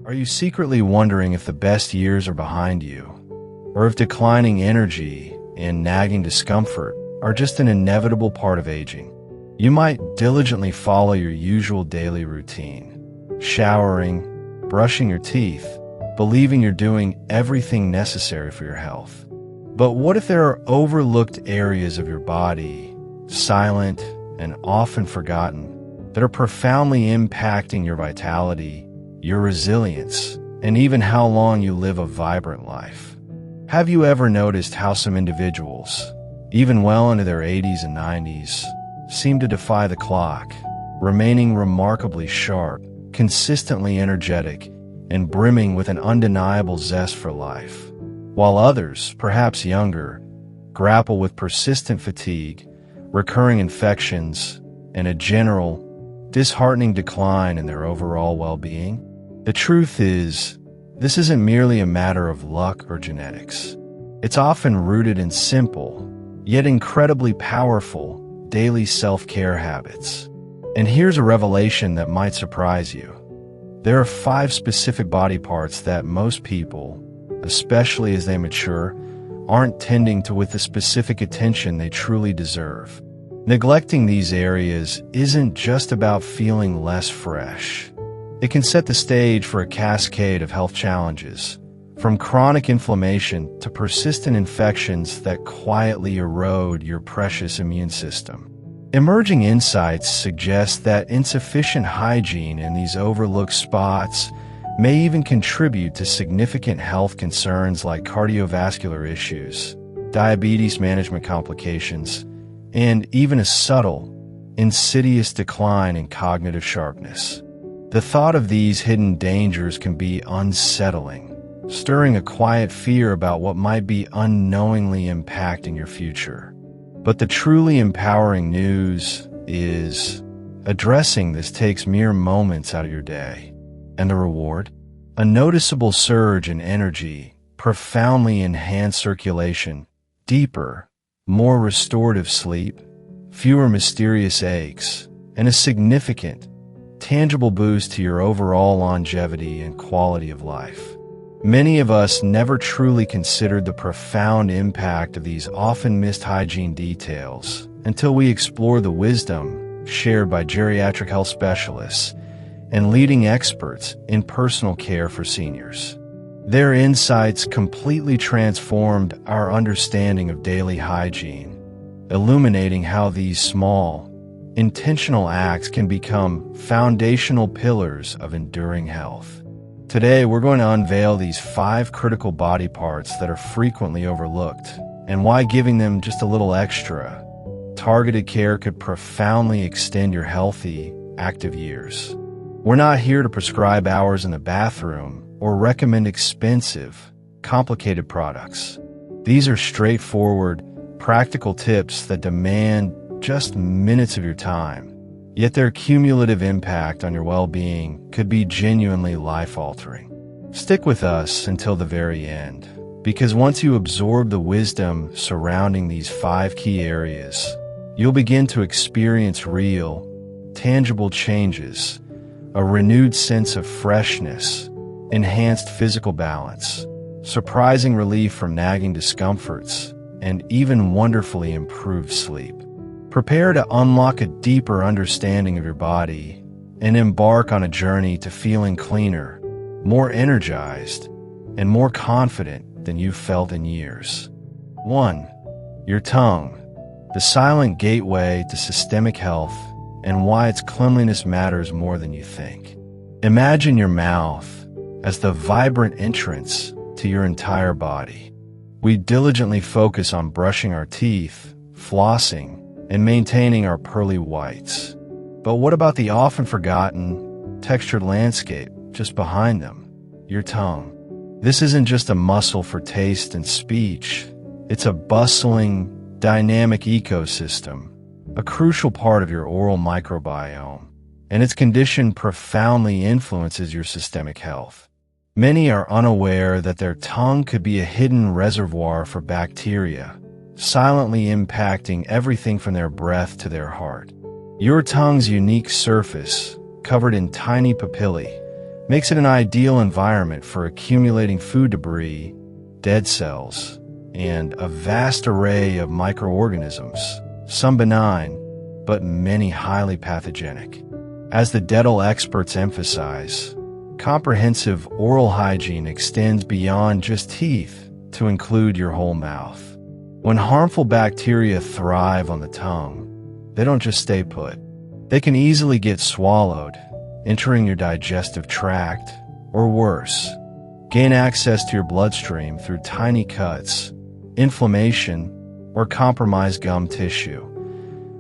Are you secretly wondering if the best years are behind you, or if declining energy and nagging discomfort are just an inevitable part of aging? You might diligently follow your usual daily routine, showering, brushing your teeth, believing you're doing everything necessary for your health. But what if there are overlooked areas of your body, silent and often forgotten, that are profoundly impacting your vitality, your resilience, and even how long you live a vibrant life? Have you ever noticed how some individuals, even well into their 80s and 90s, seem to defy the clock, remaining remarkably sharp, consistently energetic, and brimming with an undeniable zest for life, while others, perhaps younger, grapple with persistent fatigue, recurring infections, and a general, disheartening decline in their overall well-being? The truth is, this isn't merely a matter of luck or genetics. It's often rooted in simple, yet incredibly powerful, daily self-care habits. And here's a revelation that might surprise you. There are 5 specific body parts that most people, especially as they mature, aren't tending to with the specific attention they truly deserve. Neglecting these areas isn't just about feeling less fresh. It can set the stage for a cascade of health challenges, from chronic inflammation to persistent infections that quietly erode your precious immune system. Emerging insights suggest that insufficient hygiene in these overlooked spots may even contribute to significant health concerns like cardiovascular issues, diabetes management complications, and even a subtle, insidious decline in cognitive sharpness. The thought of these hidden dangers can be unsettling, stirring a quiet fear about what might be unknowingly impacting your future. But the truly empowering news is, addressing this takes mere moments out of your day. And the reward? A noticeable surge in energy, profoundly enhanced circulation, deeper, more restorative sleep, fewer mysterious aches, and a significant, tangible boost to your overall longevity and quality of life. Many of us never truly considered the profound impact of these often missed hygiene details until we explore the wisdom shared by geriatric health specialists and leading experts in personal care for seniors. Their insights completely transformed our understanding of daily hygiene, illuminating how these small, intentional acts can become foundational pillars of enduring health. Today, we're going to unveil these 5 critical body parts that are frequently overlooked, and why giving them just a little extra, targeted care could profoundly extend your healthy, active years. We're not here to prescribe hours in the bathroom or recommend expensive, complicated products. These are straightforward, practical tips that demand just minutes of your time, yet their cumulative impact on your well-being could be genuinely life-altering. Stick with us until the very end, because once you absorb the wisdom surrounding these 5 key areas, you'll begin to experience real, tangible changes, a renewed sense of freshness, enhanced physical balance, surprising relief from nagging discomforts, and even wonderfully improved sleep. Prepare to unlock a deeper understanding of your body and embark on a journey to feeling cleaner, more energized, and more confident than you've felt in years. 1. Your tongue, the silent gateway to systemic health and why its cleanliness matters more than you think. Imagine your mouth as the vibrant entrance to your entire body. We diligently focus on brushing our teeth, flossing, and maintaining our pearly whites. But what about the often forgotten, textured landscape just behind them? Your tongue. This isn't just a muscle for taste and speech. It's a bustling, dynamic ecosystem, a crucial part of your oral microbiome, and its condition profoundly influences your systemic health. Many are unaware that their tongue could be a hidden reservoir for bacteria, silently impacting everything from their breath to their heart. Your tongue's unique surface, covered in tiny papillae, makes it an ideal environment for accumulating food debris, dead cells, and a vast array of microorganisms, some benign, but many highly pathogenic. As the dental experts emphasize, comprehensive oral hygiene extends beyond just teeth to include your whole mouth. When harmful bacteria thrive on the tongue, they don't just stay put. They can easily get swallowed, entering your digestive tract, or worse, gain access to your bloodstream through tiny cuts, inflammation, or compromised gum tissue.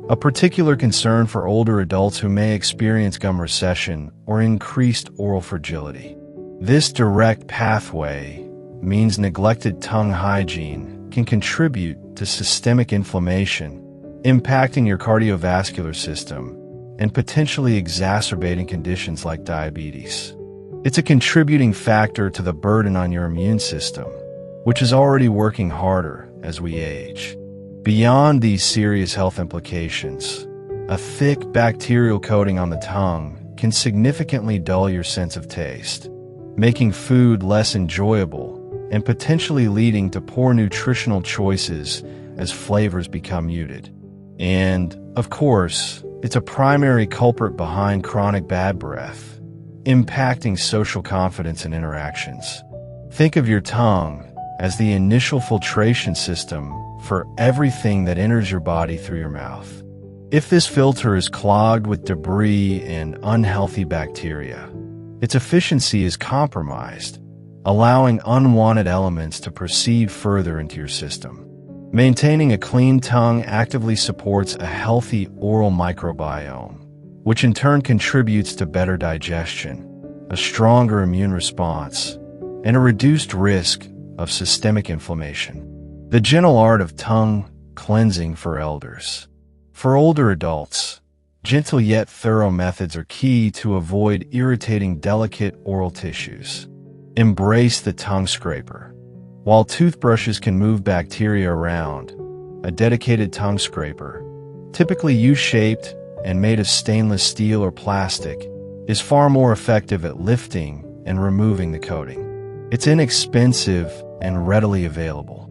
A particular concern for older adults who may experience gum recession or increased oral fragility. This direct pathway means neglected tongue hygiene can contribute to systemic inflammation, impacting your cardiovascular system and potentially exacerbating conditions like diabetes. It's a contributing factor to the burden on your immune system, which is already working harder as we age. Beyond these serious health implications, a thick bacterial coating on the tongue can significantly dull your sense of taste, making food less enjoyable and potentially leading to poor nutritional choices as flavors become muted. And, of course, it's a primary culprit behind chronic bad breath, impacting social confidence and interactions. Think of your tongue as the initial filtration system for everything that enters your body through your mouth. If this filter is clogged with debris and unhealthy bacteria, its efficiency is compromised, allowing unwanted elements to proceed further into your system. Maintaining a clean tongue actively supports a healthy oral microbiome, which in turn contributes to better digestion, a stronger immune response, and a reduced risk of systemic inflammation. The gentle art of tongue cleansing for elders. For older adults, gentle yet thorough methods are key to avoid irritating delicate oral tissues. Embrace the tongue scraper. While toothbrushes can move bacteria around, a dedicated tongue scraper, typically U-shaped and made of stainless steel or plastic, is far more effective at lifting and removing the coating. It's inexpensive and readily available.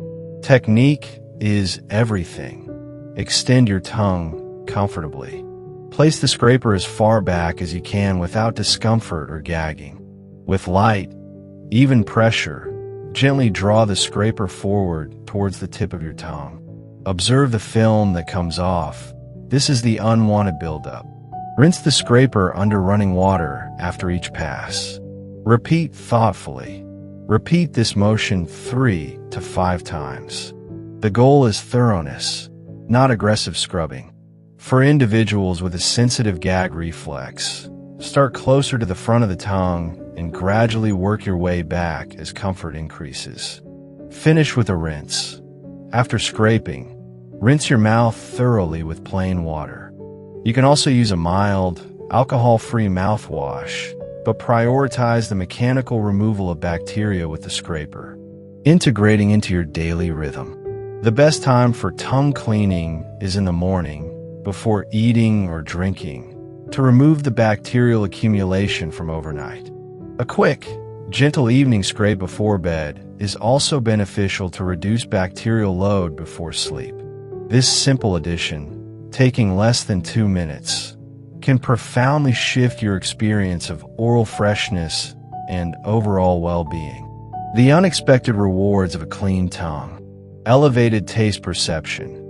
Technique is everything. Extend your tongue comfortably. Place the scraper as far back as you can without discomfort or gagging. With light, even pressure, gently draw the scraper forward towards the tip of your tongue. Observe the film that comes off. This is the unwanted buildup. Rinse the scraper under running water after each pass. Repeat thoughtfully. Repeat this motion 3 to 5 times. The goal is thoroughness, not aggressive scrubbing. For individuals with a sensitive gag reflex, start closer to the front of the tongue and gradually work your way back as comfort increases. Finish with a rinse. After scraping, rinse your mouth thoroughly with plain water. You can also use a mild, alcohol-free mouthwash, but prioritize the mechanical removal of bacteria with the scraper, integrating into your daily rhythm. The best time for tongue cleaning is in the morning, before eating or drinking, to remove the bacterial accumulation from overnight. A quick, gentle evening scrape before bed is also beneficial to reduce bacterial load before sleep. This simple addition, taking less than 2 minutes, can profoundly shift your experience of oral freshness and overall well-being. The unexpected rewards of a clean tongue. Elevated taste perception.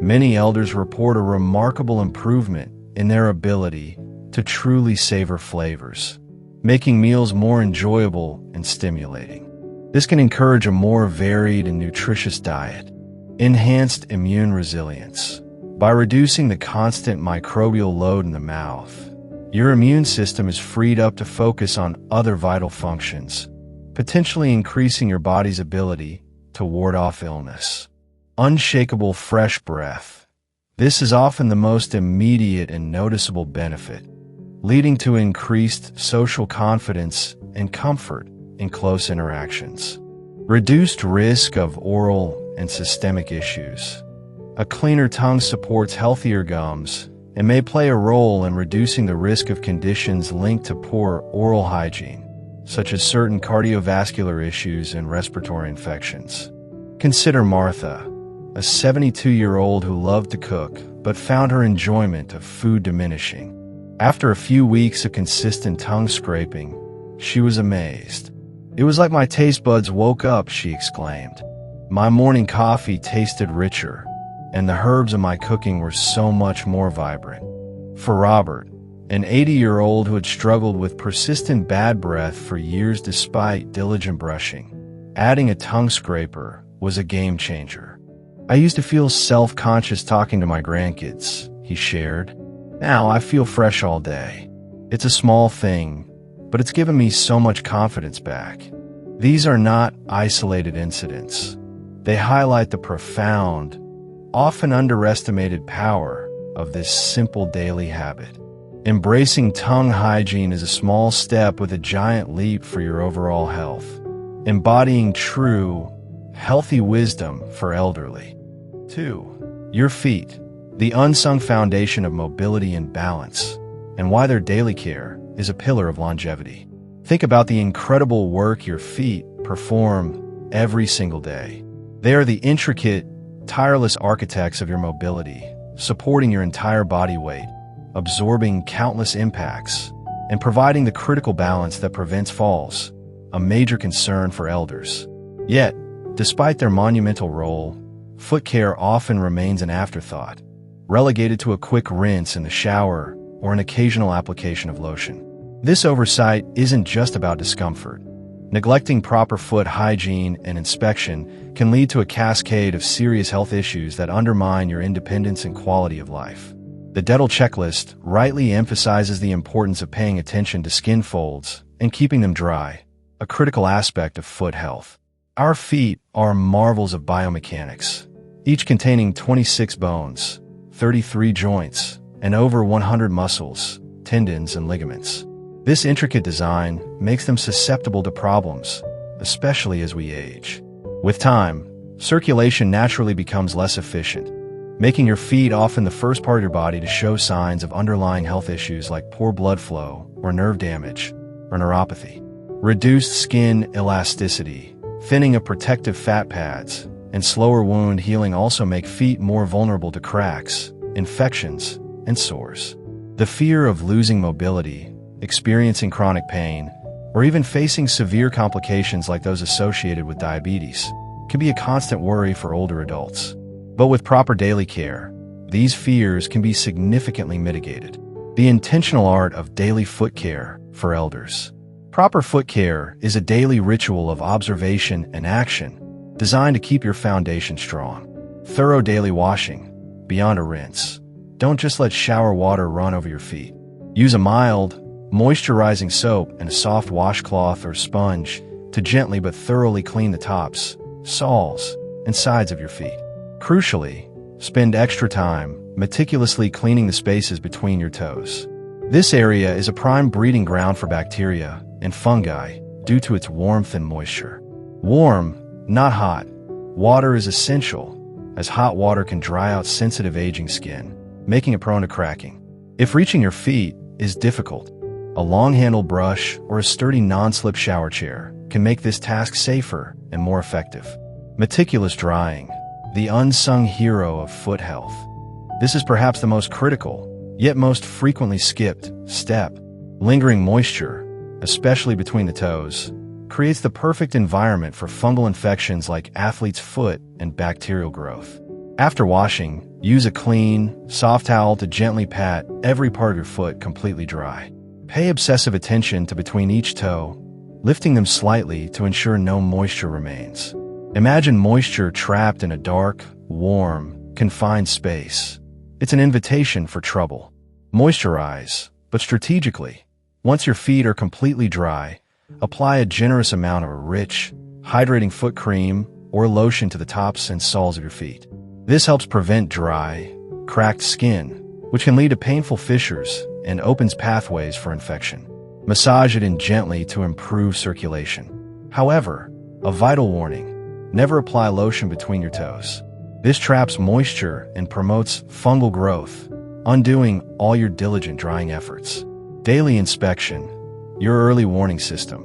Many elders report a remarkable improvement in their ability to truly savor flavors, making meals more enjoyable and stimulating. This can encourage a more varied and nutritious diet. Enhanced immune resilience. By reducing the constant microbial load in the mouth, your immune system is freed up to focus on other vital functions, potentially increasing your body's ability to ward off illness. Unshakable fresh breath. This is often the most immediate and noticeable benefit, leading to increased social confidence and comfort in close interactions. Reduced risk of oral and systemic issues. A cleaner tongue supports healthier gums and may play a role in reducing the risk of conditions linked to poor oral hygiene. such as certain cardiovascular issues and respiratory infections. Consider Martha, a 72-year-old who loved to cook but found her enjoyment of food diminishing. After a few weeks of consistent tongue scraping, she was amazed. "It was like my taste buds woke up," she exclaimed. "My morning coffee tasted richer, and the herbs in my cooking were so much more vibrant." For Robert, an 80-year-old who had struggled with persistent bad breath for years despite diligent brushing, adding a tongue scraper was a game changer. "I used to feel self-conscious talking to my grandkids," he shared. "Now I feel fresh all day. It's a small thing, but it's given me so much confidence back." These are not isolated incidents. They highlight the profound, often underestimated power of this simple daily habit. Embracing tongue hygiene is a small step with a giant leap for your overall health, embodying true, healthy wisdom for elderly. 2. Your feet, the unsung foundation of mobility and balance, and why their daily care is a pillar of longevity. Think about the incredible work your feet perform every single day. They are the intricate, tireless architects of your mobility, supporting your entire body weight, absorbing countless impacts, and providing the critical balance that prevents falls, a major concern for elders. Yet, despite their monumental role, foot care often remains an afterthought, relegated to a quick rinse in the shower or an occasional application of lotion. This oversight isn't just about discomfort. Neglecting proper foot hygiene and inspection can lead to a cascade of serious health issues that undermine your independence and quality of life. The dental checklist rightly emphasizes the importance of paying attention to skin folds and keeping them dry, a critical aspect of foot health. Our feet are marvels of biomechanics, each containing 26 bones, 33 joints, and over 100 muscles, tendons, and ligaments. This intricate design makes them susceptible to problems, especially as we age. With time, circulation naturally becomes less efficient, making your feet often the first part of your body to show signs of underlying health issues like poor blood flow or nerve damage or neuropathy. Reduced skin elasticity, thinning of protective fat pads, and slower wound healing also make feet more vulnerable to cracks, infections, and sores. The fear of losing mobility, experiencing chronic pain, or even facing severe complications like those associated with diabetes can be a constant worry for older adults. But with proper daily care, these fears can be significantly mitigated. The intentional art of daily foot care for elders. Proper foot care is a daily ritual of observation and action designed to keep your foundation strong. Thorough daily washing, beyond a rinse. Don't just let shower water run over your feet. Use a mild, moisturizing soap and a soft washcloth or sponge to gently but thoroughly clean the tops, soles, and sides of your feet. Crucially, spend extra time meticulously cleaning the spaces between your toes. This area is a prime breeding ground for bacteria and fungi due to its warmth and moisture. Warm, not hot, water is essential, as hot water can dry out sensitive aging skin, making it prone to cracking. If reaching your feet is difficult, a long-handled brush or a sturdy non-slip shower chair can make this task safer and more effective. Meticulous drying, the unsung hero of foot health. This is perhaps the most critical, yet most frequently skipped, step. Lingering moisture, especially between the toes, creates the perfect environment for fungal infections like athlete's foot and bacterial growth. After washing, use a clean, soft towel to gently pat every part of your foot completely dry. Pay obsessive attention to between each toe, lifting them slightly to ensure no moisture remains. Imagine moisture trapped in a dark, warm, confined space. It's an invitation for trouble. Moisturize, but strategically. Once your feet are completely dry, apply a generous amount of a rich, hydrating foot cream or lotion to the tops and soles of your feet. This helps prevent dry, cracked skin, which can lead to painful fissures and opens pathways for infection. Massage it in gently to improve circulation. However, a vital warning: never apply lotion between your toes. This traps moisture and promotes fungal growth, undoing all your diligent drying efforts. Daily inspection, your early warning system.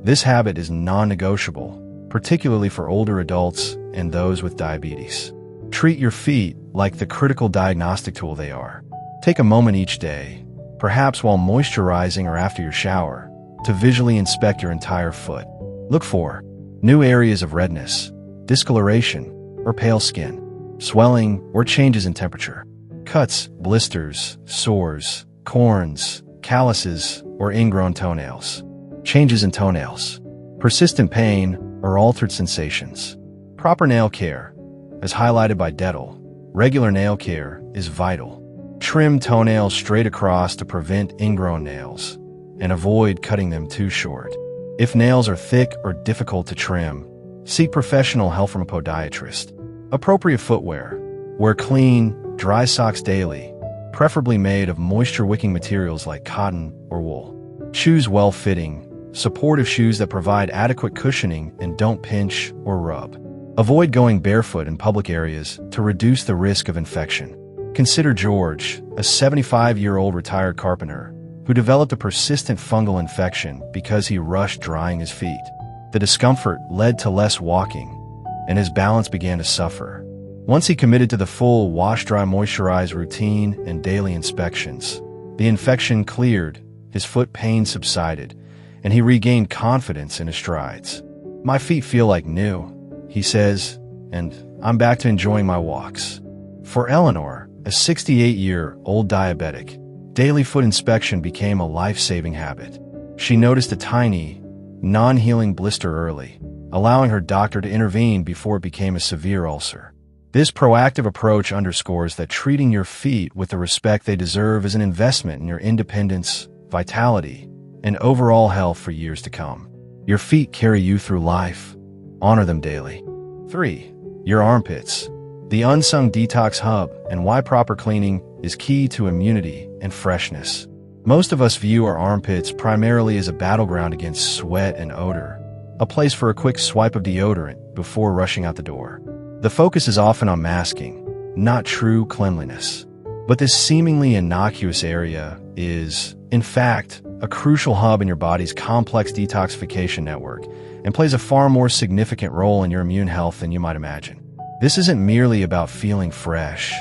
This habit is non-negotiable, particularly for older adults and those with diabetes. Treat your feet like the critical diagnostic tool they are. Take a moment each day, perhaps while moisturizing or after your shower, to visually inspect your entire foot. Look for new areas of redness, discoloration, or pale skin, swelling or changes in temperature, cuts, blisters, sores, corns, calluses, or ingrown toenails, changes in toenails, persistent pain, or altered sensations. Proper nail care, as highlighted by Dettol. Regular nail care is vital. Trim toenails straight across to prevent ingrown nails, and avoid cutting them too short. If nails are thick or difficult to trim, seek professional help from a podiatrist. Appropriate footwear. Wear clean, dry socks daily, preferably made of moisture-wicking materials like cotton or wool. Choose well-fitting, supportive shoes that provide adequate cushioning and don't pinch or rub. Avoid going barefoot in public areas to reduce the risk of infection. Consider George, a 75-year-old retired carpenter, who developed a persistent fungal infection because he rushed drying his feet. The discomfort led to less walking, and his balance began to suffer. Once he committed to the full wash-dry-moisturize routine and daily inspections, the infection cleared, his foot pain subsided, and he regained confidence in his strides. "My feet feel like new," he says, "and I'm back to enjoying my walks." For Eleanor, a 68-year-old diabetic, daily foot inspection became a life-saving habit. She noticed a tiny, non-healing blister early, allowing her doctor to intervene before it became a severe ulcer. This proactive approach underscores that treating your feet with the respect they deserve is an investment in your independence, vitality, and overall health for years to come. Your feet carry you through life. Honor them daily. 3. Your armpits. The unsung detox hub and why proper cleaning is key to immunity and freshness. Most of us view our armpits primarily as a battleground against sweat and odor, a place for a quick swipe of deodorant before rushing out the door. The focus is often on masking, not true cleanliness. But this seemingly innocuous area is, in fact, a crucial hub in your body's complex detoxification network and plays a far more significant role in your immune health than you might imagine. This isn't merely about feeling fresh.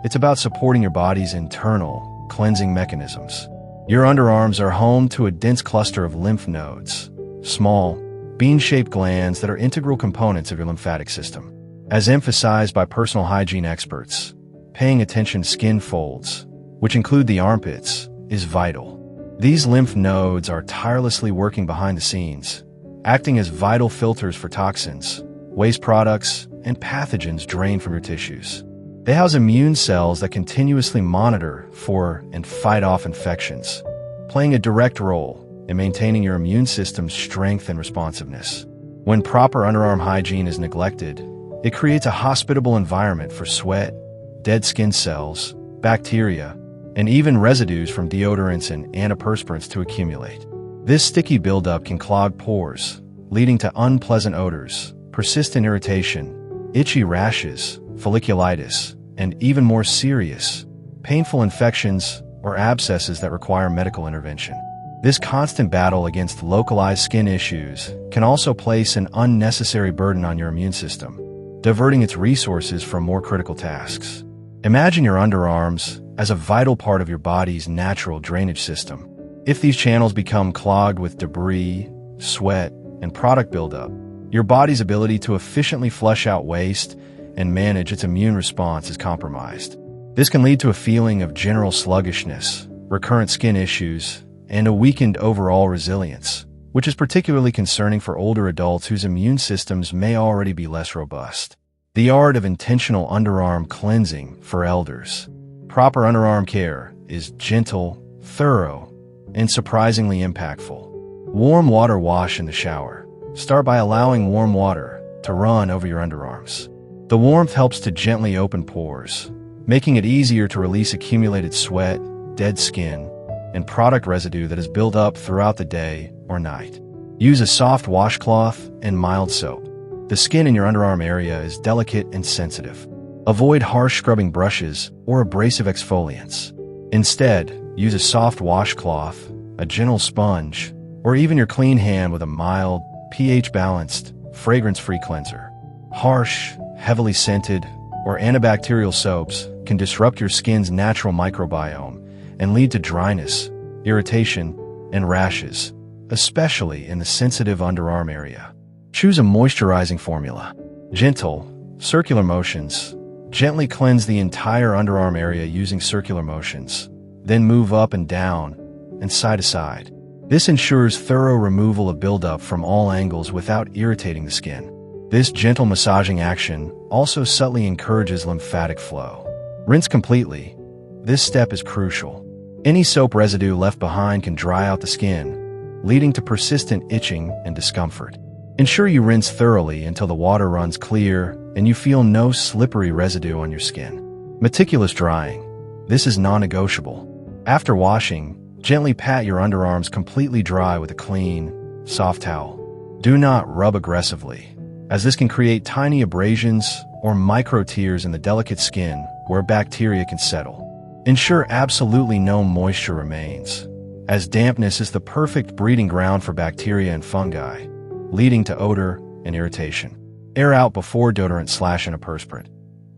It's about supporting your body's internal cleansing mechanisms. Your underarms are home to a dense cluster of lymph nodes, small, bean-shaped glands that are integral components of your lymphatic system. As emphasized by personal hygiene experts, paying attention to skin folds, which include the armpits, is vital. These lymph nodes are tirelessly working behind the scenes, acting as vital filters for toxins, waste products, and pathogens drained from your tissues. They house immune cells that continuously monitor for and fight off infections, playing a direct role in maintaining your immune system's strength and responsiveness. When proper underarm hygiene is neglected, it creates a hospitable environment for sweat, dead skin cells, bacteria, and even residues from deodorants and antiperspirants to accumulate. This sticky buildup can clog pores, leading to unpleasant odors, persistent irritation, itchy rashes, folliculitis, and even more serious, painful infections or abscesses that require medical intervention. This constant battle against localized skin issues can also place an unnecessary burden on your immune system, diverting its resources from more critical tasks. Imagine your underarms as a vital part of your body's natural drainage system. If these channels become clogged with debris, sweat, and product buildup, your body's ability to efficiently flush out waste and manage its immune response is compromised. This can lead to a feeling of general sluggishness, recurrent skin issues, and a weakened overall resilience, which is particularly concerning for older adults whose immune systems may already be less robust. The art of intentional underarm cleansing for elders. Proper underarm care is gentle, thorough, and surprisingly impactful. Warm water wash in the shower. Start by allowing warm water to run over your underarms. The warmth helps to gently open pores, making it easier to release accumulated sweat, dead skin, and product residue that has built up throughout the day or night. Use a soft washcloth and mild soap. The skin in your underarm area is delicate and sensitive. Avoid harsh scrubbing brushes or abrasive exfoliants. Instead, use a soft washcloth, a gentle sponge, or even your clean hand with a mild, pH-balanced, fragrance-free cleanser. Harsh, heavily scented, or antibacterial soaps can disrupt your skin's natural microbiome and lead to dryness, irritation, and rashes, especially in the sensitive underarm area. Choose a moisturizing formula. Gentle, circular motions. Gently cleanse the entire underarm area using circular motions, then move up and down and side to side. This ensures thorough removal of buildup from all angles without irritating the skin. This gentle massaging action also subtly encourages lymphatic flow. Rinse completely. This step is crucial. Any soap residue left behind can dry out the skin, leading to persistent itching and discomfort. Ensure you rinse thoroughly until the water runs clear and you feel no slippery residue on your skin. Meticulous drying. This is non-negotiable. After washing, gently pat your underarms completely dry with a clean, soft towel. Do not rub aggressively, as this can create tiny abrasions or micro tears in the delicate skin where bacteria can settle. Ensure absolutely no moisture remains, as dampness is the perfect breeding ground for bacteria and fungi, leading to odor and irritation. Air out before deodorant/antiperspirant.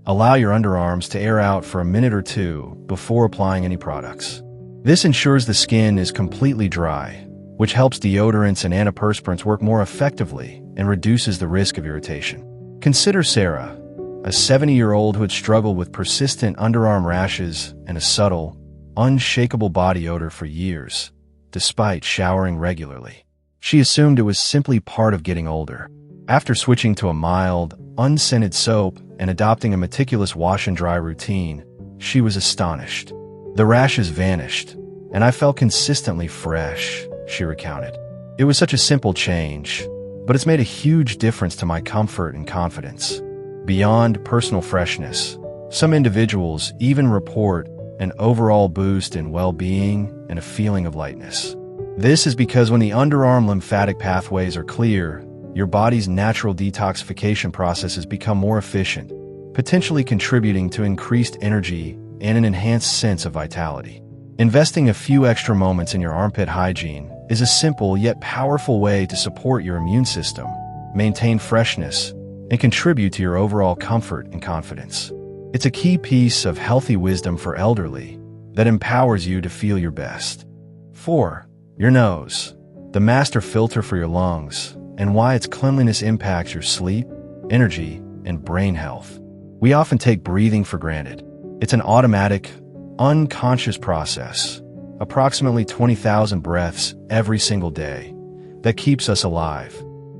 Allow your underarms to air out for a minute or two before applying any products. This ensures the skin is completely dry, which helps deodorants and antiperspirants work more effectively and reduces the risk of irritation. Consider Sarah, a 70-year-old who had struggled with persistent underarm rashes and a subtle, unshakable body odor for years, despite showering regularly. She assumed it was simply part of getting older. After switching to a mild, unscented soap and adopting a meticulous wash and dry routine, she was astonished. The rashes vanished, and I felt consistently fresh, she recounted. It was such a simple change, but it's made a huge difference to my comfort and confidence. Beyond personal freshness, some individuals even report an overall boost in well-being and a feeling of lightness. This is because when the underarm lymphatic pathways are clear, your body's natural detoxification processes become more efficient, potentially contributing to increased energy and an enhanced sense of vitality. Investing a few extra moments in your armpit hygiene is a simple yet powerful way to support your immune system, maintain freshness, and contribute to your overall comfort and confidence. It's a key piece of healthy wisdom for elderly that empowers you to feel your best. 4. Your nose, the master filter for your lungs, and why its cleanliness impacts your sleep, energy, and brain health. We often take breathing for granted. It's an automatic, unconscious process, approximately 20,000 breaths every single day, that keeps us alive.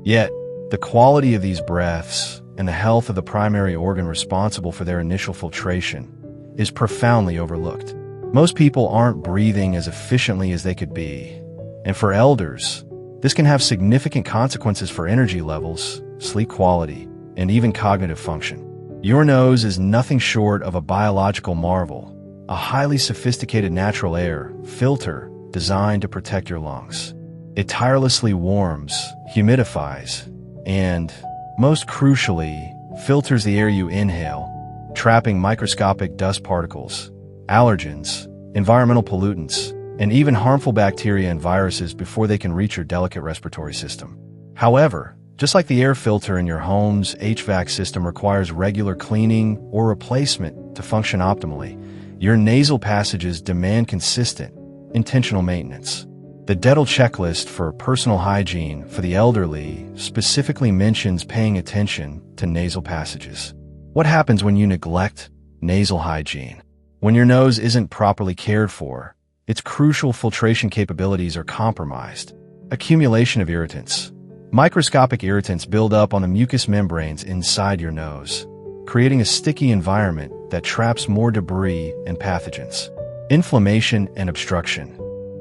Yet, the quality of these breaths and the health of the primary organ responsible for their initial filtration is profoundly overlooked. Most people aren't breathing as efficiently as they could be, and for elders, this can have significant consequences for energy levels, sleep quality, and even cognitive function. Your nose is nothing short of a biological marvel, a highly sophisticated natural air filter designed to protect your lungs. It tirelessly warms, humidifies, and, most crucially, filters the air you inhale, trapping microscopic dust particles, allergens, environmental pollutants, and even harmful bacteria and viruses before they can reach your delicate respiratory system. However, just like the air filter in your home's HVAC system requires regular cleaning or replacement to function optimally, your nasal passages demand consistent, intentional maintenance. The dental checklist for personal hygiene for the elderly specifically mentions paying attention to nasal passages. What happens when you neglect nasal hygiene? When your nose isn't properly cared for, its crucial filtration capabilities are compromised. Accumulation of irritants. Microscopic irritants build up on the mucous membranes inside your nose, creating a sticky environment that traps more debris and pathogens. Inflammation and obstruction.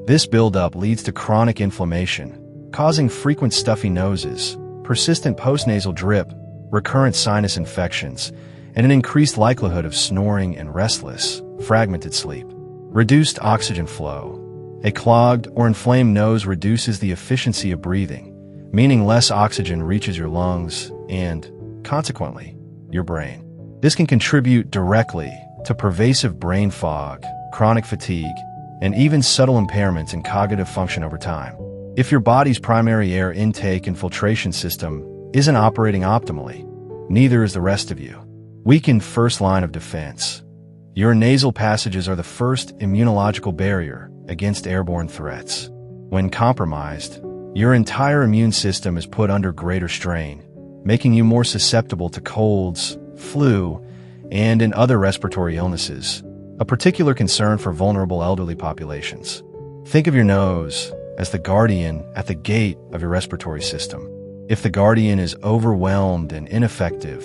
This buildup leads to chronic inflammation, causing frequent stuffy noses, persistent postnasal drip, recurrent sinus infections, and an increased likelihood of snoring and restless, fragmented sleep. Reduced oxygen flow. A clogged or inflamed nose reduces the efficiency of breathing, meaning less oxygen reaches your lungs and, consequently, your brain. This can contribute directly to pervasive brain fog, chronic fatigue, and even subtle impairments in cognitive function over time. If your body's primary air intake and filtration system isn't operating optimally, neither is the rest of you. Weakened first line of defense. Your nasal passages are the first immunological barrier against airborne threats. When compromised, your entire immune system is put under greater strain, making you more susceptible to colds, flu, and other respiratory illnesses, a particular concern for vulnerable elderly populations. Think of your nose as the guardian at the gate of your respiratory system. If the guardian is overwhelmed and ineffective,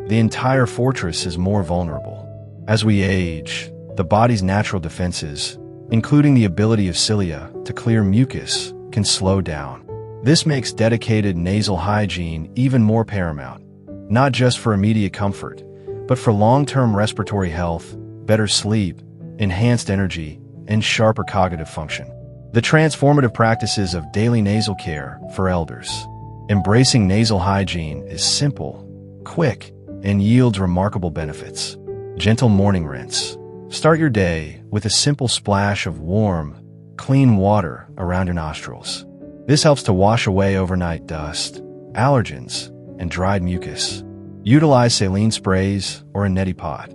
the entire fortress is more vulnerable. As we age, the body's natural defenses, including the ability of cilia to clear mucus, can slow down. This makes dedicated nasal hygiene even more paramount, not just for immediate comfort, but for long-term respiratory health, better sleep, enhanced energy, and sharper cognitive function. The transformative practices of daily nasal care for elders. Embracing nasal hygiene is simple, quick, and yields remarkable benefits. Gentle morning rinse. Start your day with a simple splash of warm, clean water around your nostrils. This helps to wash away overnight dust, allergens, and dried mucus. Utilize saline sprays or a neti pot.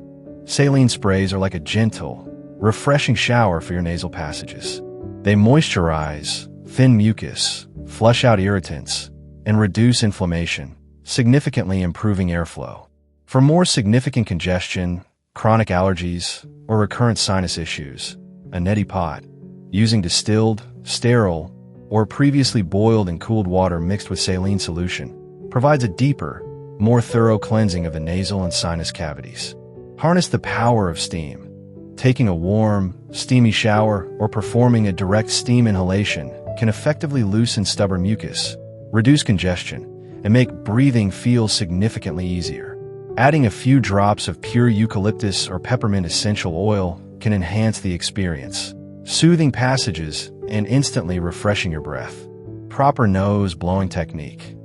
Saline sprays are like a gentle, refreshing shower for your nasal passages. They moisturize, thin mucus, flush out irritants, and reduce inflammation, significantly improving airflow. For more significant congestion, chronic allergies, or recurrent sinus issues, a neti pot, using distilled, sterile, or previously boiled and cooled water mixed with saline solution, provides a deeper, more thorough cleansing of the nasal and sinus cavities. Harness the power of steam. Taking a warm, steamy shower or performing a direct steam inhalation can effectively loosen stubborn mucus, reduce congestion, and make breathing feel significantly easier. Adding a few drops of pure eucalyptus or peppermint essential oil can enhance the experience, soothing passages and instantly refreshing your breath. Proper nose blowing technique.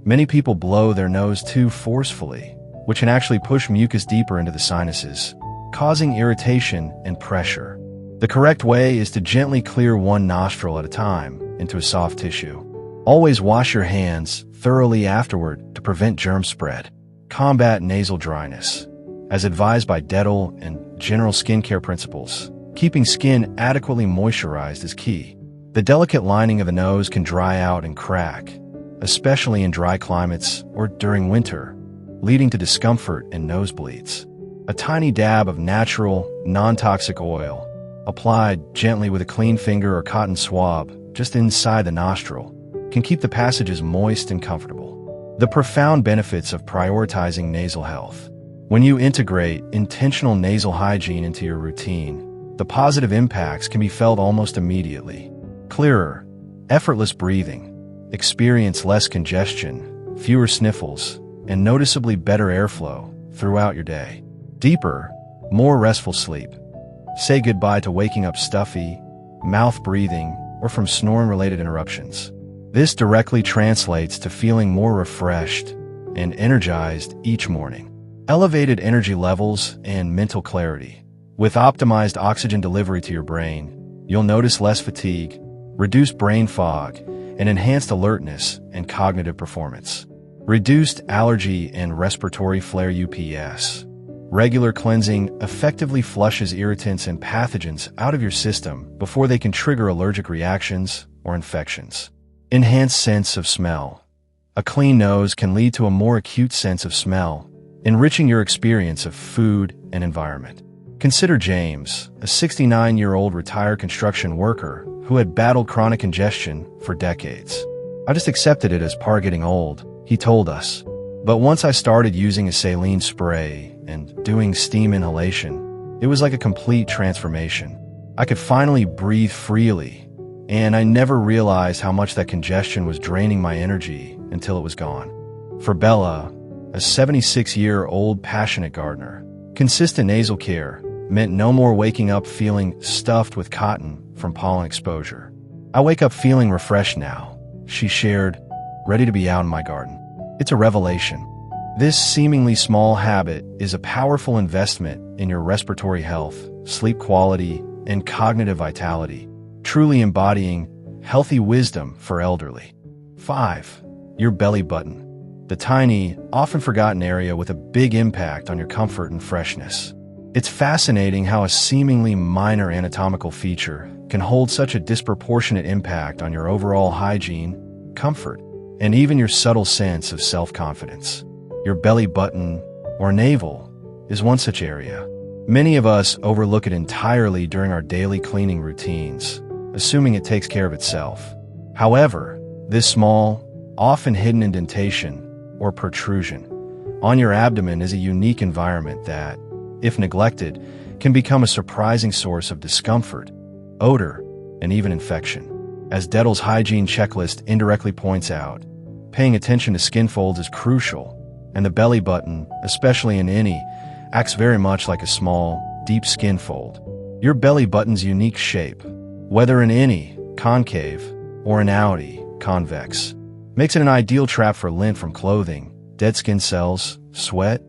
Many people blow their nose too forcefully, which can actually push mucus deeper into the sinuses, causing irritation and pressure. The correct way is to gently clear one nostril at a time into a soft tissue. Always wash your hands thoroughly afterward to prevent germ spread. Combat nasal dryness. As advised by dental and general skincare principles, keeping skin adequately moisturized is key. The delicate lining of the nose can dry out and crack, especially in dry climates or during winter, leading to discomfort and nosebleeds. A tiny dab of natural, non-toxic oil, applied gently with a clean finger or cotton swab just inside the nostril, can keep the passages moist and comfortable. The profound benefits of prioritizing nasal health. When you integrate intentional nasal hygiene into your routine, the positive impacts can be felt almost immediately. Clearer, effortless breathing, experience less congestion, fewer sniffles, and noticeably better airflow throughout your day. Deeper, more restful sleep. Say goodbye to waking up stuffy, mouth breathing, or from snoring-related interruptions. This directly translates to feeling more refreshed and energized each morning. Elevated energy levels and mental clarity. With optimized oxygen delivery to your brain, you'll notice less fatigue, reduced brain fog, and enhanced alertness and cognitive performance. Reduced allergy and respiratory flare UPS. Regular cleansing effectively flushes irritants and pathogens out of your system before they can trigger allergic reactions or infections. Enhanced sense of smell. A clean nose can lead to a more acute sense of smell, enriching your experience of food and environment. Consider James, a 69-year-old retired construction worker who had battled chronic congestion for decades. "I just accepted it as part of getting old," he told us. "But once I started using a saline spray and doing steam inhalation, it was like a complete transformation. I could finally breathe freely, and I never realized how much that congestion was draining my energy until it was gone." For Bella, a 76-year-old passionate gardener, consistent nasal care meant no more waking up feeling stuffed with cotton from pollen exposure. "I wake up feeling refreshed now," she shared, "ready to be out in my garden." It's a revelation. This seemingly small habit is a powerful investment in your respiratory health, sleep quality, and cognitive vitality, truly embodying healthy wisdom for elderly. 5. Your belly button. The tiny, often forgotten area with a big impact on your comfort and freshness. It's fascinating how a seemingly minor anatomical feature can hold such a disproportionate impact on your overall hygiene, comfort, and even your subtle sense of self-confidence. Your belly button, or navel, is one such area. Many of us overlook it entirely during our daily cleaning routines, assuming it takes care of itself. However, this small, often hidden indentation, or protrusion, on your abdomen is a unique environment that, if neglected, can become a surprising source of discomfort, odor, and even infection. As Dettel's hygiene checklist indirectly points out, paying attention to skin folds is crucial, and the belly button, especially in any, acts very much like a small, deep skin fold. Your belly button's unique shape, whether in any, concave, or in outie, convex, makes it an ideal trap for lint from clothing, dead skin cells, sweat,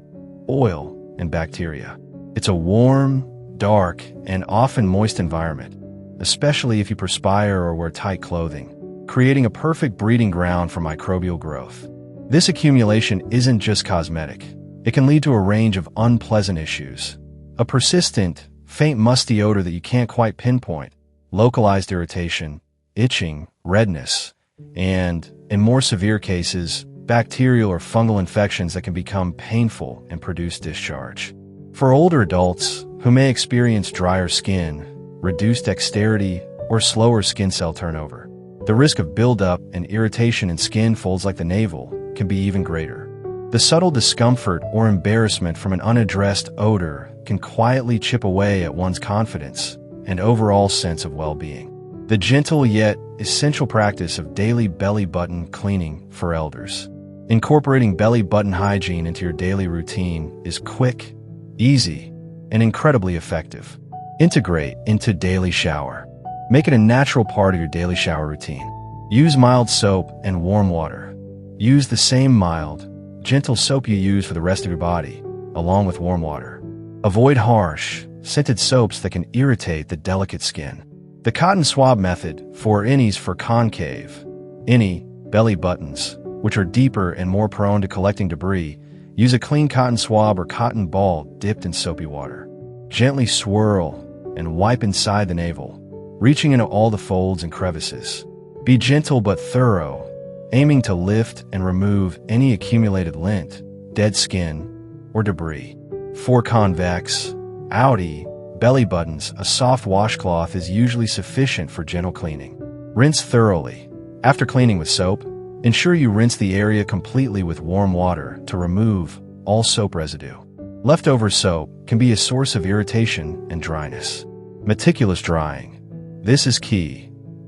oil, and bacteria. It's a warm, dark, and often moist environment, especially if you perspire or wear tight clothing, creating a perfect breeding ground for microbial growth. This accumulation isn't just cosmetic. It can lead to a range of unpleasant issues. A persistent, faint musty odor that you can't quite pinpoint, localized irritation, itching, redness, and, in more severe cases, bacterial or fungal infections that can become painful and produce discharge. For older adults who may experience drier skin, reduced dexterity, or slower skin cell turnover, the risk of buildup and irritation in skin folds like the navel can be even greater. The subtle discomfort or embarrassment from an unaddressed odor can quietly chip away at one's confidence and overall sense of well-being. The gentle yet essential practice of daily belly button cleaning for elders. Incorporating belly button hygiene into your daily routine is quick, easy, and incredibly effective. Integrate into daily shower. Make it a natural part of your daily shower routine. Use mild soap and warm water. Use the same mild, gentle soap you use for the rest of your body, along with warm water. Avoid harsh, scented soaps that can irritate the delicate skin. The cotton swab method, for innies for concave, innie, belly buttons, which are deeper and more prone to collecting debris, use a clean cotton swab or cotton ball dipped in soapy water. Gently swirl and wipe inside the navel, reaching into all the folds and crevices. Be gentle but thorough, aiming to lift and remove any accumulated lint, dead skin, or debris. For convex, outie, belly buttons, a soft washcloth is usually sufficient for gentle cleaning. Rinse thoroughly. After cleaning with soap, ensure you rinse the area completely with warm water to remove all soap residue. Leftover soap can be a source of irritation and dryness. Meticulous drying. This is key.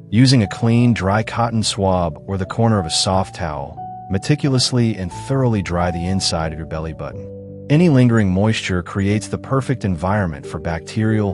Using a clean, dry cotton swab or the corner of a soft towel, meticulously and thoroughly dry the inside of your belly button. Any lingering moisture creates the perfect environment for bacterial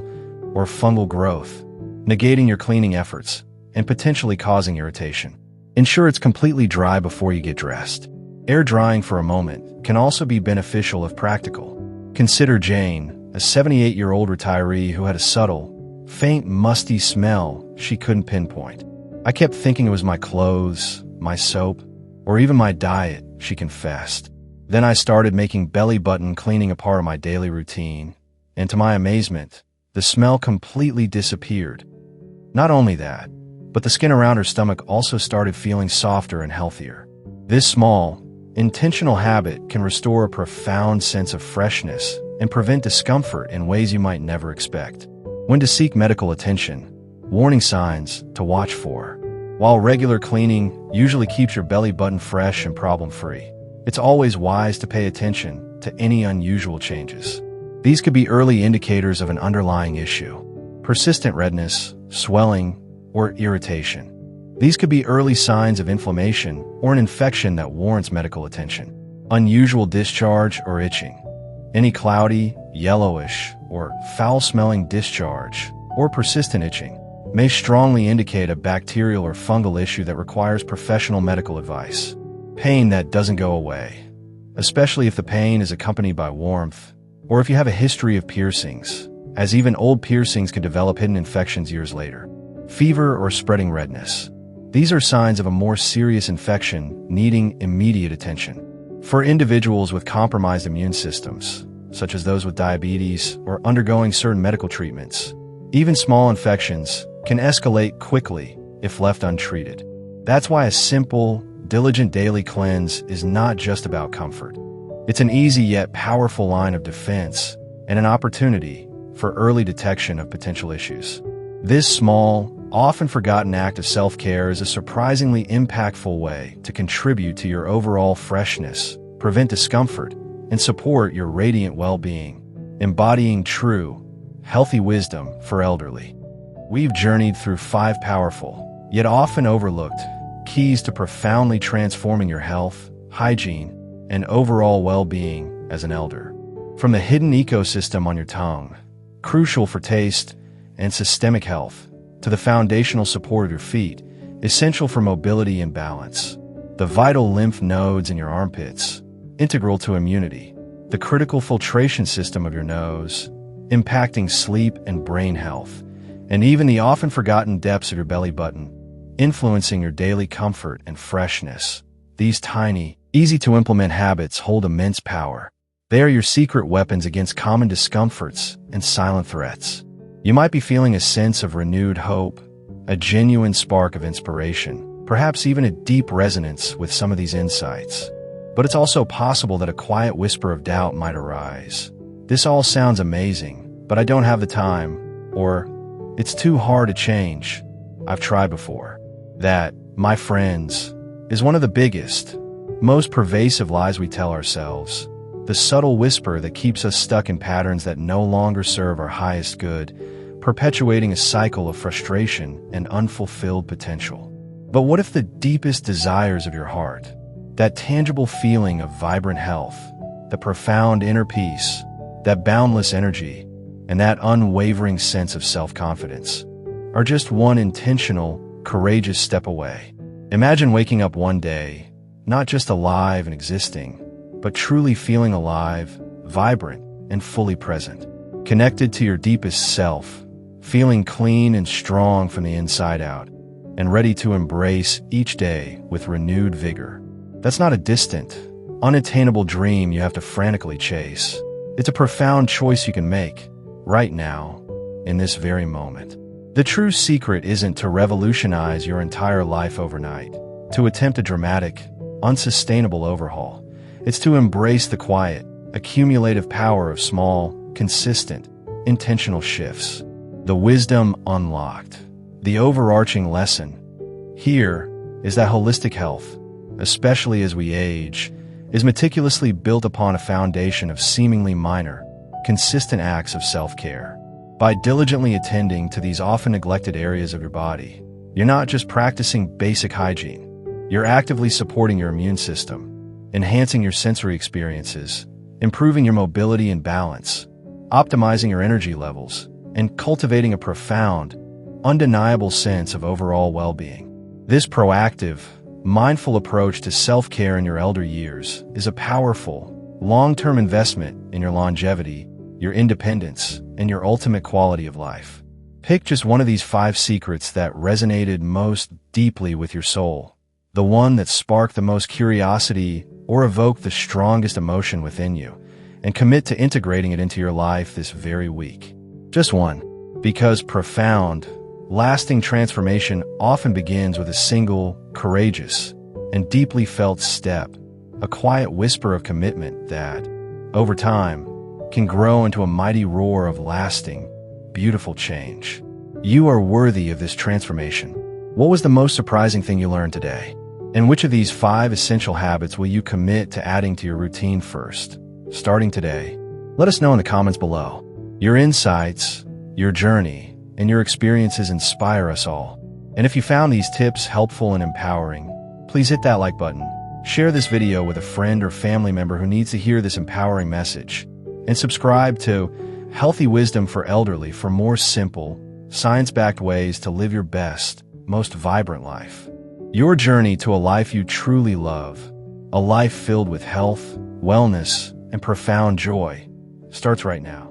or fungal growth, negating your cleaning efforts and potentially causing irritation. Ensure it's completely dry before you get dressed. Air drying for a moment can also be beneficial if practical. Consider Jane, a 78-year-old retiree who had a subtle, faint, musty smell she couldn't pinpoint. "I kept thinking it was my clothes, my soap, or even my diet," she confessed. "Then I started making belly button cleaning a part of my daily routine, and to my amazement, the smell completely disappeared. Not only that, but the skin around her stomach also started feeling softer and healthier." This small, intentional habit can restore a profound sense of freshness and prevent discomfort in ways you might never expect. When to seek medical attention, warning signs to watch for. While regular cleaning usually keeps your belly button fresh and problem-free, it's always wise to pay attention to any unusual changes. These could be early indicators of an underlying issue: persistent redness, swelling, or irritation. These could be early signs of inflammation or an infection that warrants medical attention. Unusual discharge or itching. Any cloudy, yellowish, or foul-smelling discharge or persistent itching may strongly indicate a bacterial or fungal issue that requires professional medical advice. Pain that doesn't go away, especially if the pain is accompanied by warmth, or if you have a history of piercings, as even old piercings can develop hidden infections years later. Fever or spreading redness. These are signs of a more serious infection needing immediate attention. For individuals with compromised immune systems, such as those with diabetes or undergoing certain medical treatments, even small infections can escalate quickly if left untreated. That's why a simple, diligent daily cleanse is not just about comfort. It's an easy yet powerful line of defense and an opportunity for early detection of potential issues. This small, often forgotten act of self-care is a surprisingly impactful way to contribute to your overall freshness, prevent discomfort, and support your radiant well-being, embodying true, healthy wisdom for elderly. We've journeyed through 5 powerful, yet often overlooked, keys to profoundly transforming your health, hygiene, and overall well-being as an elder. From the hidden ecosystem on your tongue, crucial for taste and systemic health, to the foundational support of your feet, essential for mobility and balance, the vital lymph nodes in your armpits, integral to immunity, the critical filtration system of your nose, impacting sleep and brain health, and even the often forgotten depths of your belly button, influencing your daily comfort and freshness. These tiny, easy-to-implement habits hold immense power. They are your secret weapons against common discomforts and silent threats. You might be feeling a sense of renewed hope, a genuine spark of inspiration, perhaps even a deep resonance with some of these insights. But it's also possible that a quiet whisper of doubt might arise. This all sounds amazing, but I don't have the time, or it's too hard to change. I've tried before. That, my friends, is one of the biggest, most pervasive lies we tell ourselves. The subtle whisper that keeps us stuck in patterns that no longer serve our highest good, perpetuating a cycle of frustration and unfulfilled potential. But what if the deepest desires of your heart, that tangible feeling of vibrant health, the profound inner peace, that boundless energy, and that unwavering sense of self-confidence, are just one intentional, courageous step away? Imagine waking up one day, not just alive and existing, but truly feeling alive, vibrant, and fully present, connected to your deepest self, feeling clean and strong from the inside out, and ready to embrace each day with renewed vigor. That's not a distant, unattainable dream you have to frantically chase. It's a profound choice you can make, right now, in this very moment. The true secret isn't to revolutionize your entire life overnight, to attempt a dramatic, unsustainable overhaul. It's to embrace the quiet, accumulative power of small, consistent, intentional shifts. The wisdom unlocked. The overarching lesson here is that holistic health, especially as we age, is meticulously built upon a foundation of seemingly minor, consistent acts of self-care. By diligently attending to these often neglected areas of your body, you're not just practicing basic hygiene. You're actively supporting your immune system, enhancing your sensory experiences, improving your mobility and balance, optimizing your energy levels, and cultivating a profound, undeniable sense of overall well-being. This proactive, mindful approach to self-care in your elder years is a powerful, long-term investment in your longevity, your independence, and your ultimate quality of life. Pick just one of these 5 secrets that resonated most deeply with your soul, the one that sparked the most curiosity or evoked the strongest emotion within you, and commit to integrating it into your life this very week. Just one, because profound, lasting transformation often begins with a single, courageous, and deeply felt step, a quiet whisper of commitment that, over time, can grow into a mighty roar of lasting, beautiful change. You are worthy of this transformation. What was the most surprising thing you learned today? And which of these 5 essential habits will you commit to adding to your routine first, starting today? Let us know in the comments below. Your insights, your journey, and your experiences inspire us all. And if you found these tips helpful and empowering, please hit that like button, share this video with a friend or family member who needs to hear this empowering message, and subscribe to Healthy Wisdom for Elderly for more simple, science-backed ways to live your best, most vibrant life. Your journey to a life you truly love, a life filled with health, wellness, and profound joy, starts right now.